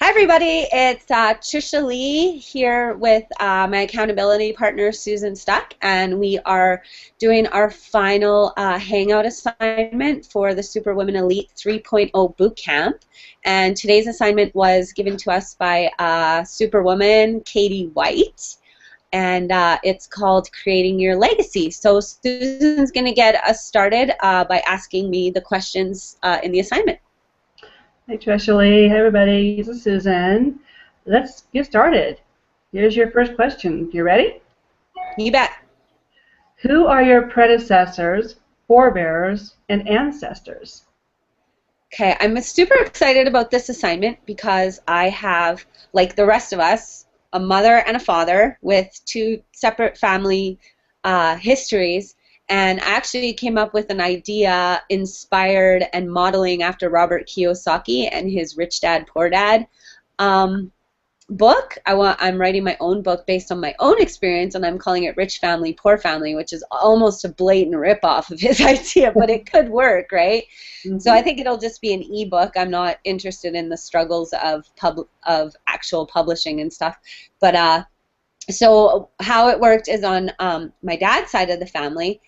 everybody, it's Trishaly here with my accountability partner Susan Stuck, and we are doing our final hangout assignment for the Superwoman Elite 3.0 Bootcamp. And today's assignment was given to us by Superwoman Katie White, and it's called Creating Your Legacy. So Susan's going to get us started by asking me the questions in the assignment. Hey Trishaly, hey everybody, this is Susan. Let's get started. Here's your first question. You ready? You bet. Who are your predecessors, forebears, and ancestors? Okay, I'm super excited about this assignment because I have, like the rest of us, a mother and a father with two separate family histories. And I actually came up with an idea inspired and modeling after Robert Kiyosaki and his Rich Dad, Poor Dad book. I'm writing my own book based on my own experience, and I'm calling it Rich Family, Poor Family, which is almost a blatant ripoff of his idea, but it could work, right? Mm-hmm. So I think it'll just be an ebook. I'm not interested in the struggles of actual publishing and stuff. But so how it worked is on my dad's side of the family.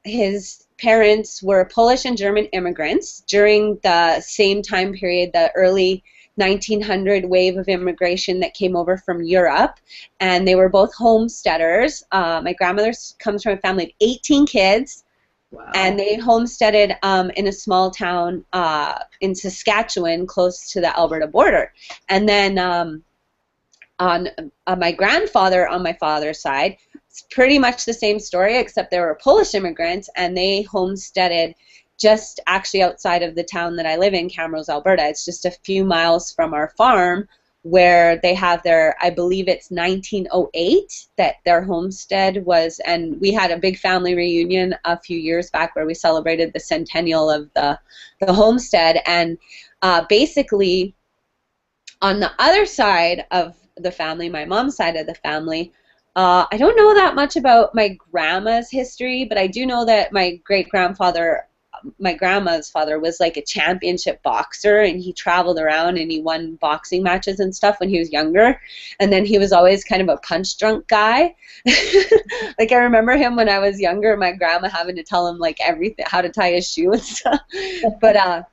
His parents were Polish and German immigrants during the same time period, the early 1900 wave of immigration that came over from Europe, and they were both homesteaders. My grandmother comes from a family of 18 kids. Wow. And they homesteaded in a small town in Saskatchewan close to the Alberta border. And then on my grandfather on my father's side, it's pretty much the same story, except they were Polish immigrants, and they homesteaded just actually outside of the town that I live in, Kameron, Alberta. It's just a few miles from our farm where they have their, I believe it's 1908 that their homestead was, and we had a big family reunion a few years back where we celebrated the centennial of the homestead. And basically on the other side of the family, my mom's side of the family, I don't know that much about my grandma's history, but I do know that my great-grandfather, my grandma's father, was like a championship boxer, and he traveled around and he won boxing matches and stuff when he was younger. And then he was always kind of a punch-drunk guy. Like I remember him when I was younger, my grandma having to tell him like everything, how to tie his shoe and stuff. But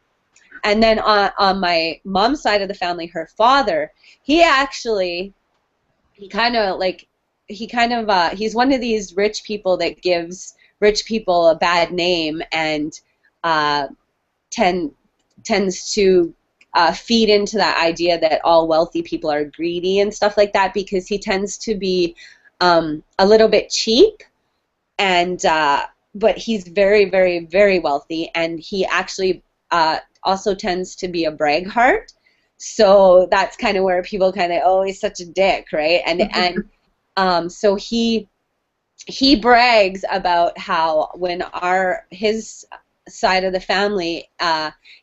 and then on my mom's side of the family, her father, he's one of these rich people that gives rich people a bad name and tends to feed into that idea that all wealthy people are greedy and stuff like that, because he tends to be a little bit cheap, and but he's very, very, very wealthy, and he actually also tends to be a braggart. So that's kind of where people kind of, oh, he's such a dick, right? And so he brags about how when his side of the family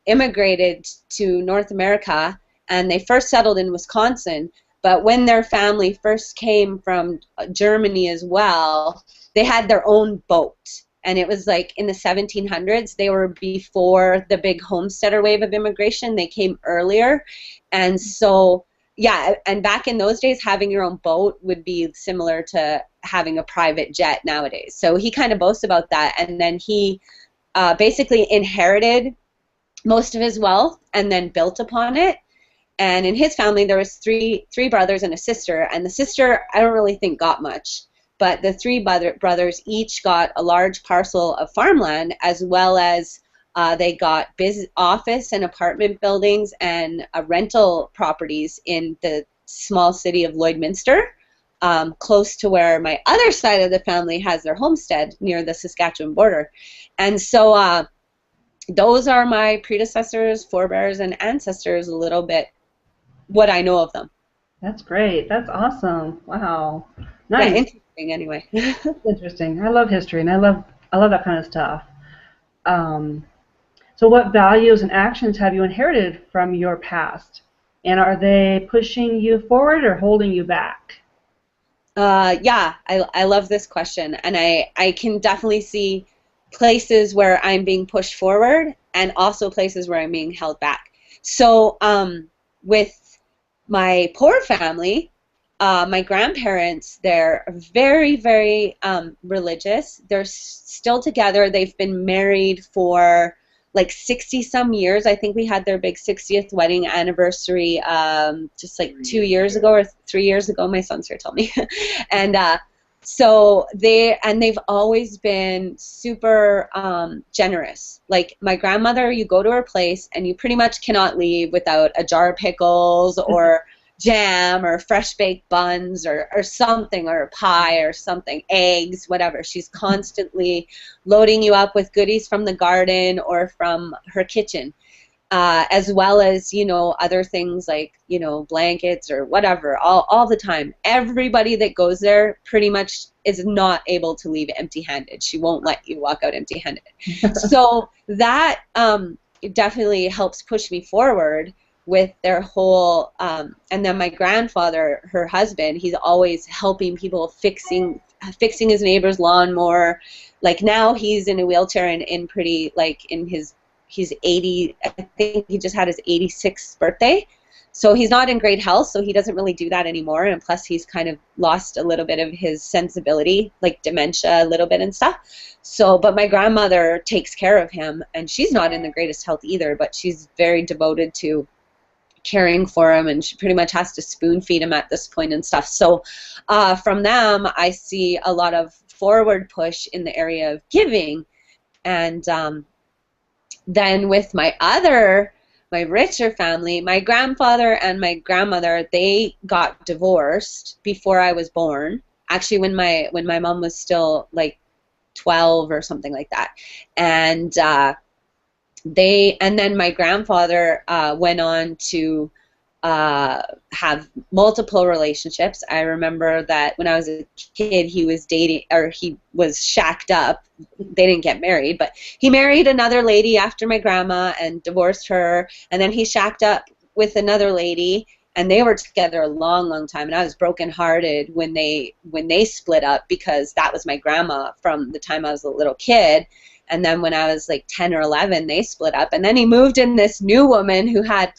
immigrated to North America, and they first settled in Wisconsin, but when their family first came from Germany as well, they had their own boat. And it was like in the 1700s. They were before the big homesteader wave of immigration. They came earlier. And so, yeah, and back in those days, having your own boat would be similar to having a private jet nowadays. So he kind of boasts about that. And then he basically inherited most of his wealth and then built upon it. And in his family, there was three brothers and a sister. And the sister, I don't really think got much. But the three brothers each got a large parcel of farmland, as well as they got office and apartment buildings and rental properties in the small city of Lloydminster, close to where my other side of the family has their homestead near the Saskatchewan border. And so those are my predecessors, forebears, and ancestors, a little bit what I know of them. That's great. That's awesome. Wow. Nice. Yeah, interesting anyway. Interesting. I love history, and I love that kind of stuff. So what values and actions have you inherited from your past? And are they pushing you forward or holding you back? Yeah, I love this question. And I can definitely see places where I'm being pushed forward and also places where I'm being held back. So with my poor family, my grandparents, they're very, very religious. They're still together. They've been married for like 60 some years. I think we had their big 60th wedding anniversary just like 2 years ago or 3 years ago. My son's here told me. And so they've always been super generous. Like my grandmother, you go to her place and you pretty much cannot leave without a jar of pickles or jam or fresh baked buns or something, or a pie or something, eggs, whatever. She's constantly loading you up with goodies from the garden or from her kitchen. As well as, you know, other things like, you know, blankets or whatever, all the time. Everybody that goes there pretty much is not able to leave empty-handed. She won't let you walk out empty-handed. So that definitely helps push me forward with their whole, and then my grandfather, her husband, he's always helping people fixing his neighbor's lawnmower. Like now he's in a wheelchair and in pretty, like in his, he's 80, I think he just had his 86th birthday. So he's not in great health, so he doesn't really do that anymore. And plus he's kind of lost a little bit of his sensibility, like dementia a little bit and stuff. So, but my grandmother takes care of him, and she's not in the greatest health either, but she's very devoted to caring for him, and she pretty much has to spoon feed him at this point and stuff. So from them, I see a lot of forward push in the area of giving. And then with my richer family, my grandfather and my grandmother, they got divorced before I was born. Actually, when my mom was still like 12 or something like that. And then my grandfather went on to have multiple relationships. I remember that when I was a kid, he was dating, or he was shacked up. They didn't get married, but he married another lady after my grandma and divorced her, and then he shacked up with another lady, and they were together a long, long time. And I was brokenhearted when they split up, because that was my grandma from the time I was a little kid. And then when I was like 10 or 11, they split up. And then he moved in this new woman who had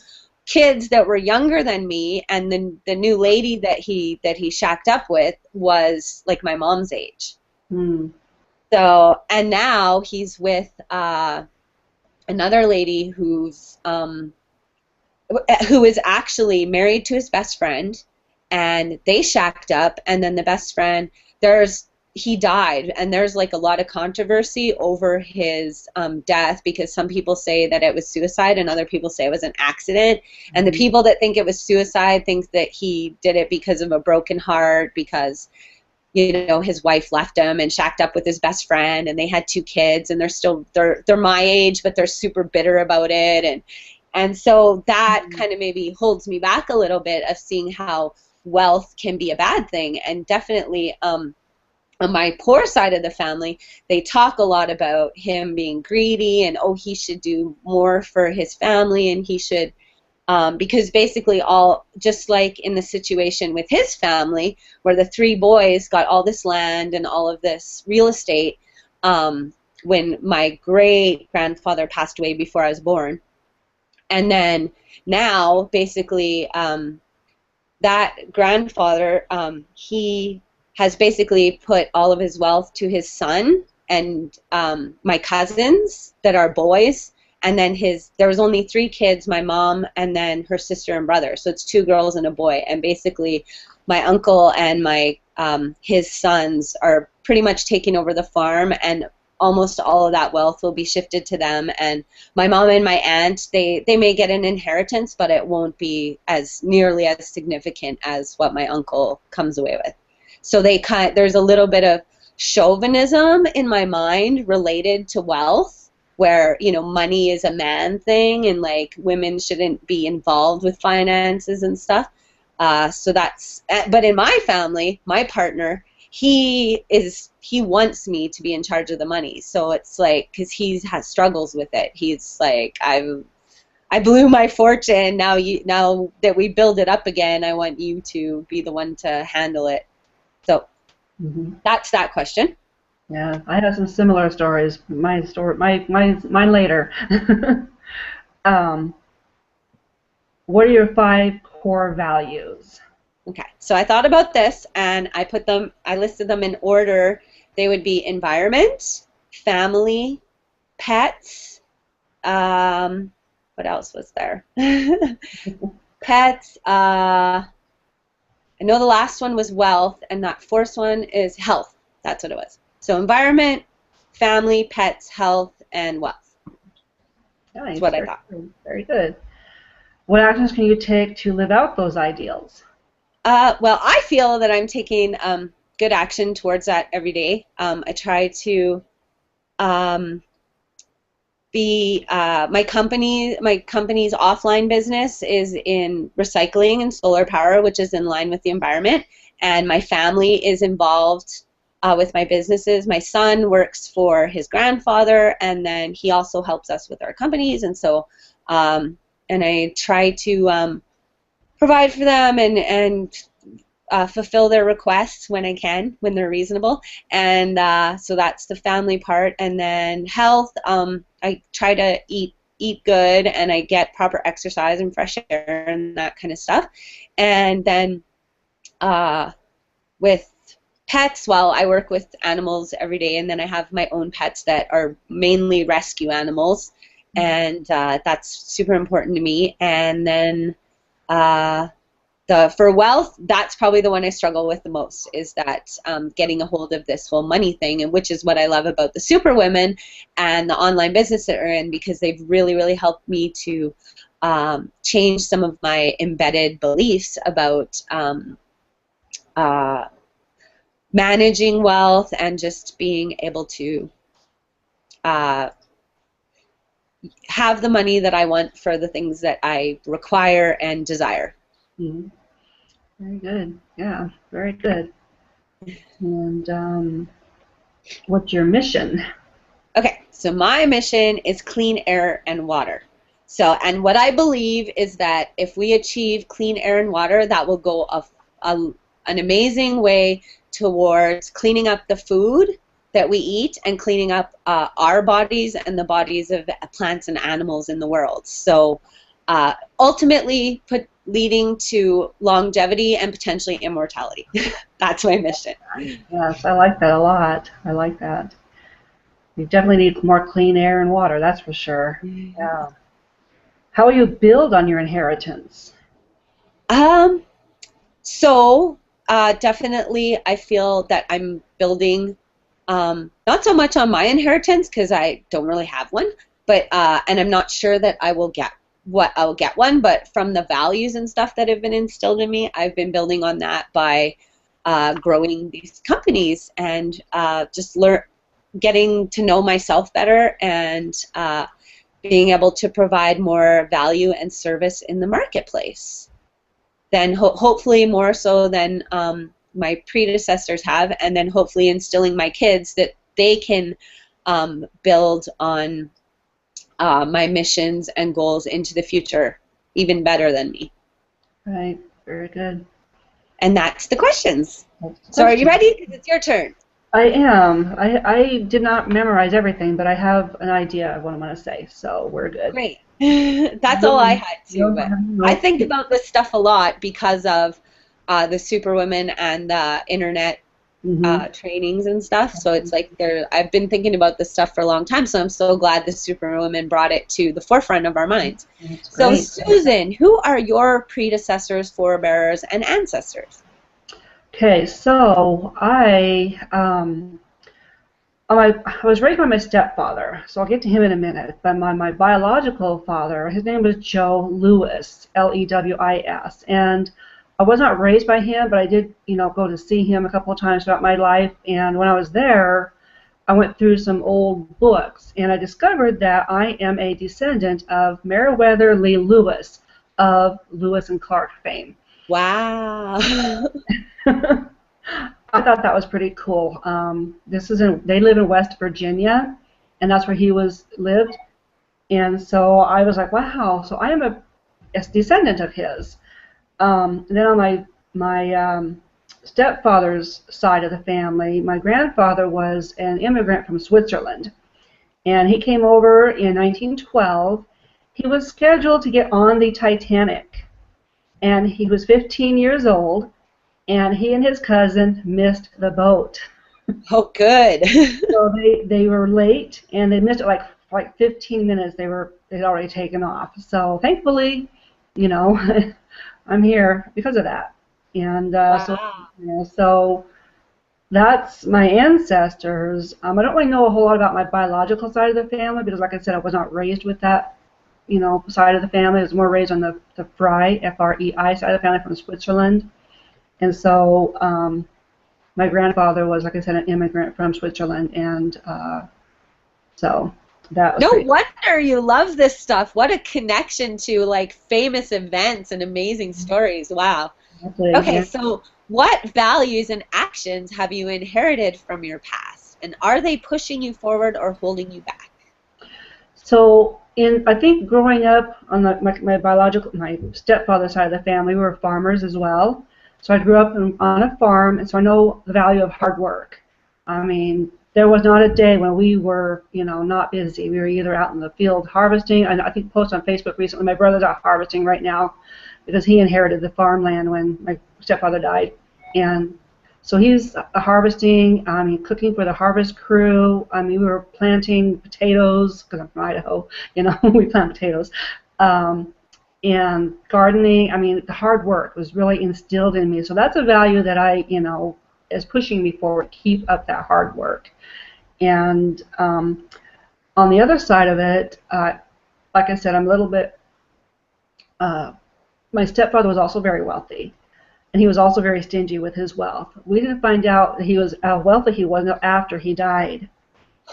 kids that were younger than me, and the new lady that he shacked up with was like my mom's age. Mm. So, and now he's with another lady who is actually married to his best friend, and they shacked up, and then the best friend, he died, and there's like a lot of controversy over his death, because some people say that it was suicide and other people say it was an accident. Mm-hmm. And the people that think it was suicide think that he did it because of a broken heart, because, you know, his wife left him and shacked up with his best friend, and they had 2 kids, and they're my age, but they're super bitter about it. And so that mm-hmm. kind of maybe holds me back a little bit of seeing how wealth can be a bad thing. And definitely on my poor side of the family, they talk a lot about him being greedy, and he should do more for his family, and he should, because basically just like in the situation with his family, where the 3 boys got all this land and all of this real estate, when my great-grandfather passed away before I was born. And then now, basically, that grandfather, he has basically put all of his wealth to his son and my cousins that are boys, and then there was only 3 kids, my mom and then her sister and brother, so it's 2 girls and a boy. And basically my uncle and his sons are pretty much taking over the farm, and almost all of that wealth will be shifted to them. And my mom and my aunt, they may get an inheritance, but it won't be as nearly as significant as what my uncle comes away with. So there's a little bit of chauvinism in my mind related to wealth, where, you know, money is a man thing, and like women shouldn't be involved with finances and stuff. But in my family, my partner, he wants me to be in charge of the money. So it's like, because he has struggles with it. He's like, I blew my fortune. Now that we build it up again, I want you to be the one to handle it. So mm-hmm. That's that question. Yeah, I have some similar stories. Mine later. what are your 5 core values? Okay, so I thought about this and I listed them in order. They would be environment, family, pets, what else was there? Pets, I know the last one was wealth, and that fourth one is health. That's what it was. So environment, family, pets, health, and wealth. Nice. That's what I thought. Very good. What actions can you take to live out those ideals? Well, I feel that I'm taking good action towards that every day. I try to my company's offline business is in recycling and solar power, which is in line with the environment, and my family is involved with my businesses. My son works for his grandfather, and then he also helps us with our companies, and so and I try to provide for them and fulfill their requests when I can, when they're reasonable. And so that's the family part. And then health, I try to eat good, and I get proper exercise and fresh air and that kind of stuff. And then with pets, well, I work with animals every day, and then I have my own pets that are mainly rescue animals, and that's super important to me. And then for wealth, that's probably the one I struggle with the most, is that getting a hold of this whole money thing, and which is what I love about the Superwomen and the online business that we're in, because they've really, really helped me to change some of my embedded beliefs about managing wealth and just being able to have the money that I want for the things that I require and desire. Mm-hmm. Very good. Yeah, very good. And what's your mission? Okay, so my mission is clean air and water. So, and what I believe is that if we achieve clean air and water, that will go an amazing way towards cleaning up the food that we eat and cleaning up our bodies and the bodies of plants and animals in the world. So ultimately leading to longevity and potentially immortality. That's my mission. Yes, I like that a lot. I like that. We definitely need more clean air and water, that's for sure. Yeah. How will you build on your inheritance? So definitely I feel that I'm building not so much on my inheritance, because I don't really have one, but and I'm not sure that I'll get one, but from the values and stuff that have been instilled in me, I've been building on that by growing these companies and just getting to know myself better and being able to provide more value and service in the marketplace. Then hopefully more so than my predecessors have, and then hopefully instilling my kids that they can build on my missions and goals into the future even better than me. Right, very good. And that's the questions. So are you ready? Because it's your turn. I am. I did not memorize everything, but I have an idea of what I'm going to say, so we're good. Great. That's all I had to. But I think about this stuff a lot because of the Superwomen and the internet trainings and stuff. So it's like I've been thinking about this stuff for a long time, so I'm so glad the Superwomen brought it to the forefront of our minds. So Susan, who are your predecessors, forebearers, and ancestors? Okay, so I was raised by my stepfather, so I'll get to him in a minute. But my biological father, his name was Joe Lewis, Lewis, and I was not raised by him, but I did, go to see him a couple of times throughout my life. And when I was there, I went through some old books, and I discovered that I am a descendant of Meriwether Lee Lewis of Lewis and Clark fame. Wow. I thought that was pretty cool. They live in West Virginia, and that's where he lived. And so I was like, wow, so I am a descendant of his. And then on my stepfather's side of the family, my grandfather was an immigrant from Switzerland. And he came over in 1912. he was scheduled to get on the Titanic, and he was 15 years old, and he and his cousin missed the boat. Oh, good. So they were late, and they missed it like 15 minutes. They'd already taken off. So thankfully, you know, I'm here because of that. And Wow. so that's my ancestors. I don't really know a whole lot about my biological side of the family because, like I said, I was not raised with that, side of the family. I was more raised on the Frei, F-R-E-I side of the family from Switzerland. And so my grandfather was, like I said, an immigrant from Switzerland, and so that was No pretty. wonder you love this stuff. What a connection to like famous events and amazing stories. Wow. Okay, Yeah. so what values and actions have you inherited from your past? And are they pushing you forward or holding you back? So I think growing up on my stepfather's side of the family, we were farmers as well. So I grew up on a farm, and so I know the value of hard work. I mean, there was not a day when we were, not busy. We were either out in the field harvesting. I think posted on Facebook recently, my brother's out harvesting right now because he inherited the farmland when my stepfather died. And so he's harvesting, cooking for the harvest crew. We were planting potatoes because I'm from Idaho, we plant potatoes. And gardening, the hard work was really instilled in me. So that's a value that is pushing me forward, keep up that hard work. And on the other side of it, like I said, I'm a little bit, my stepfather was also very wealthy. And he was also very stingy with his wealth. We didn't find out that he was how wealthy he was after he died.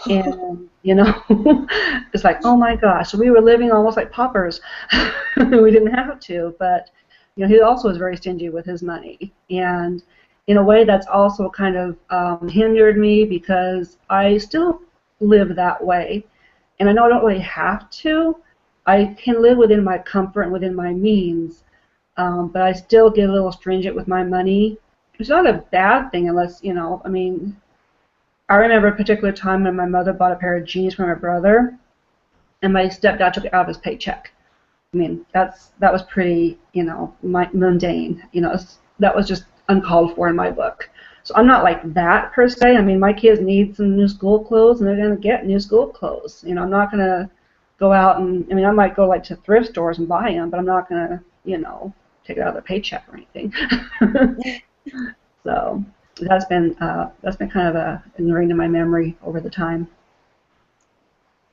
And, it's like, oh my gosh. So we were living almost like paupers. We didn't have to, but, he also was very stingy with his money. And in a way that's also kind of hindered me because I still live that way. And I know I don't really have to. I can live within my comfort and within my means. But I still get a little stringent with my money. It's not a bad thing unless, I remember a particular time when my mother bought a pair of jeans for my brother, and my stepdad took it out of his paycheck. That was pretty, mundane. That was just uncalled for in my book. So I'm not like that per se. My kids need some new school clothes, and they're going to get new school clothes. I'm not going to go out and, I might go like to thrift stores and buy them, but I'm not going to, take it out of their paycheck or anything. So that's been kind of ingrained in my memory over the time.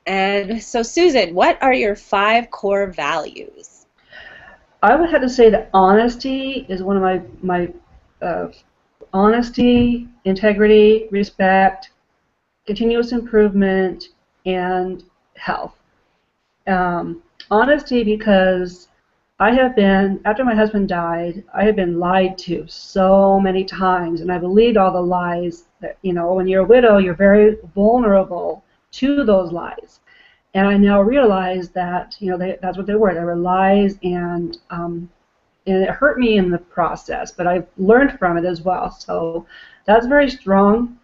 And so, Susan, what are your 5 core values? I would have to say that honesty is one of my honesty, integrity, respect, continuous improvement, and health. Honesty because I have been, after my husband died, I have been lied to so many times, and I believed all the lies that, when you're a widow, you're very vulnerable to those lies. And I now realize that, that's what they were. They were lies, and it hurt me in the process, but I've learned from it as well. So that's very strong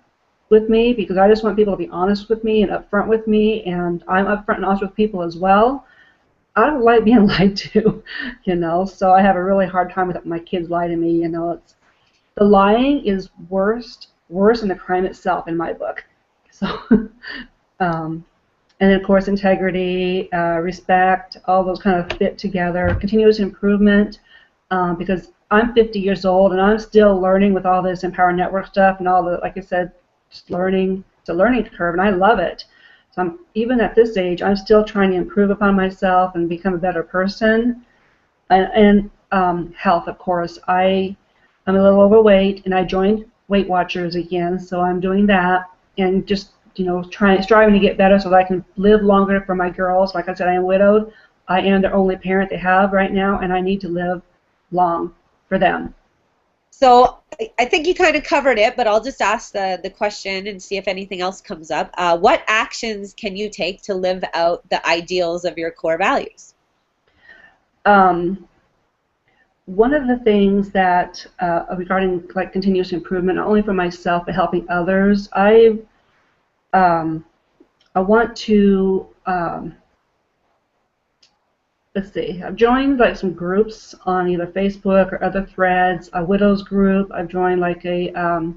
with me because I just want people to be honest with me and upfront with me, and I'm upfront and honest with people as well. I don't like being lied to, so I have a really hard time with it when my kids lie to me, It's the lying is worse than the crime itself in my book. So, and of course, integrity, respect, all those kind of fit together. Continuous improvement, because I'm 50 years old and I'm still learning with all this Empower Network stuff and all the, like I said, just learning. It's a learning curve, and I love it. So even at this age, I'm still trying to improve upon myself and become a better person. And health, of course. I'm a little overweight, and I joined Weight Watchers again, so I'm doing that and just striving to get better so that I can live longer for my girls. Like I said, I am widowed. I am the only parent they have right now, and I need to live long for them. So I think you kind of covered it, but I'll just ask the question and see if anything else comes up. What actions can you take to live out the ideals of your core values? One of the things that regarding like continuous improvement, not only for myself but helping others, I want to let's see, I've joined like some groups on either Facebook or other threads. A widows group. I've joined like a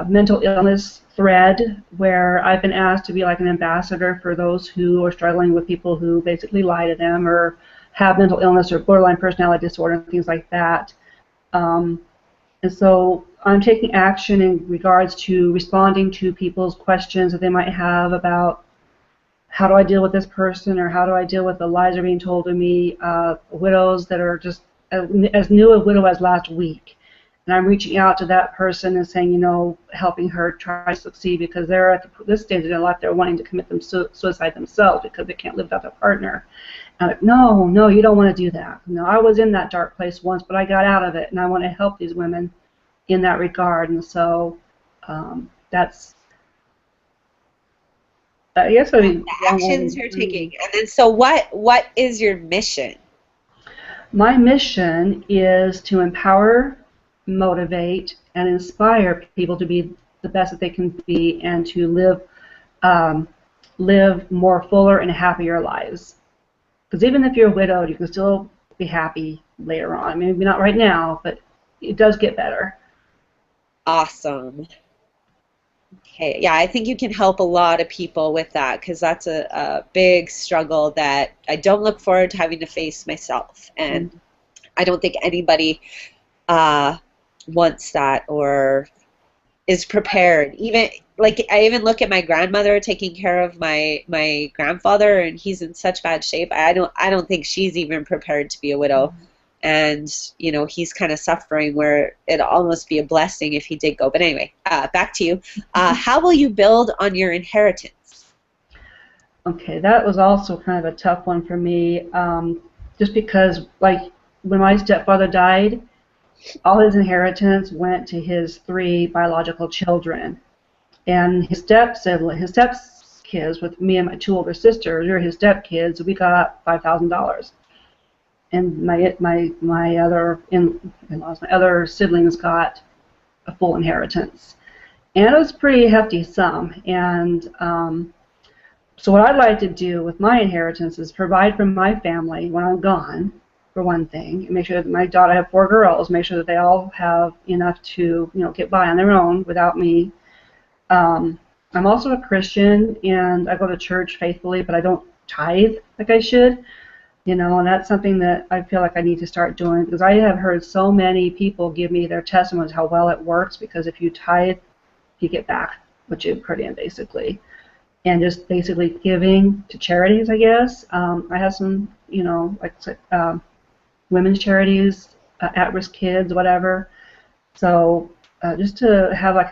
mental illness thread where I've been asked to be like an ambassador for those who are struggling with people who basically lie to them or have mental illness or borderline personality disorder and things like that. And so I'm taking action in regards to responding to people's questions that they might have about how do I deal with this person, or how do I deal with the lies that are being told to me, widows that are just as new a widow as last week. And I'm reaching out to that person and saying, you know, helping her try to succeed, because they're at this stage in their life they're wanting to commit suicide themselves because they can't live without their partner. And I'm like, no, no, you don't want to do that. No, I was in that dark place once, but I got out of it, and I want to help these women in that regard. And so that's, I guess, I mean, the actions you're taking. And then, so what is your mission? My mission is to empower, motivate, and inspire people to be the best that they can be, and to live more fuller and happier lives. Because even if you're widowed, you can still be happy later on. I mean, maybe not right now, but it does get better. Awesome. Okay, yeah, I think you can help a lot of people with that, because that's a big struggle that I don't look forward to having to face myself, and I don't think anybody wants that or is prepared. Even like, I even look at my grandmother taking care of my grandfather, and he's in such bad shape. I don't think she's even prepared to be a widow. And, you know, he's kind of suffering where it'd almost be a blessing if he did go. But anyway, back to you. How will you build on your inheritance? Okay, that was also kind of a tough one for me, just because, like, when my stepfather died, all his inheritance went to his 3 biological children. And his stepkids, with me and my 2 older sisters, we were his stepkids, we got $5,000. And my other in-laws, my other siblings, got a full inheritance, and it was a pretty hefty sum. And so what I'd like to do with my inheritance is provide for my family when I'm gone, for one thing, and make sure that my daughter, I have 4 girls, make sure that they all have enough to, you know, get by on their own without me. I'm also a Christian, and I go to church faithfully, but I don't tithe like I should. You know, and that's something that I feel like I need to start doing, because I have heard so many people give me their testimonies how well it works, because if you tithe, you get back what you put in, basically. And just basically giving to charities, I guess. I have some, you know, like women's charities, at-risk kids, whatever. So just to have like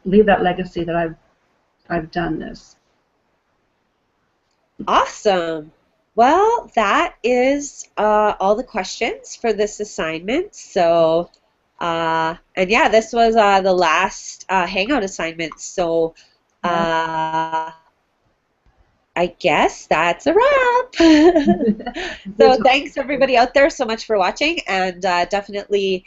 leave that legacy that I've done this. Awesome. Well, that is all the questions for this assignment. So, and yeah, this was the last Hangout assignment. So, I guess that's a wrap. So, thanks everybody out there so much for watching, and definitely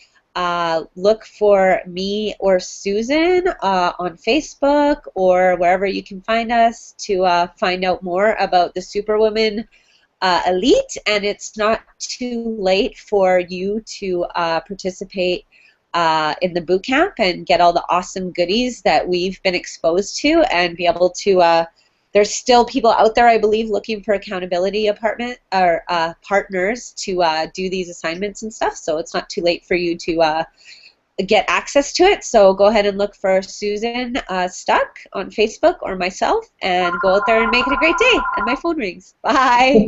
look for me or Susan on Facebook or wherever you can find us to find out more about the Superwoman Elite. And it's not too late for you to participate in the boot camp and get all the awesome goodies that we've been exposed to, and be able to there's still people out there, I believe, looking for accountability partners to do these assignments and stuff, so it's not too late for you to get access to it. So go ahead and look for Susan Stuck on Facebook or myself, and go out there and make it a great day. And my phone rings. Bye.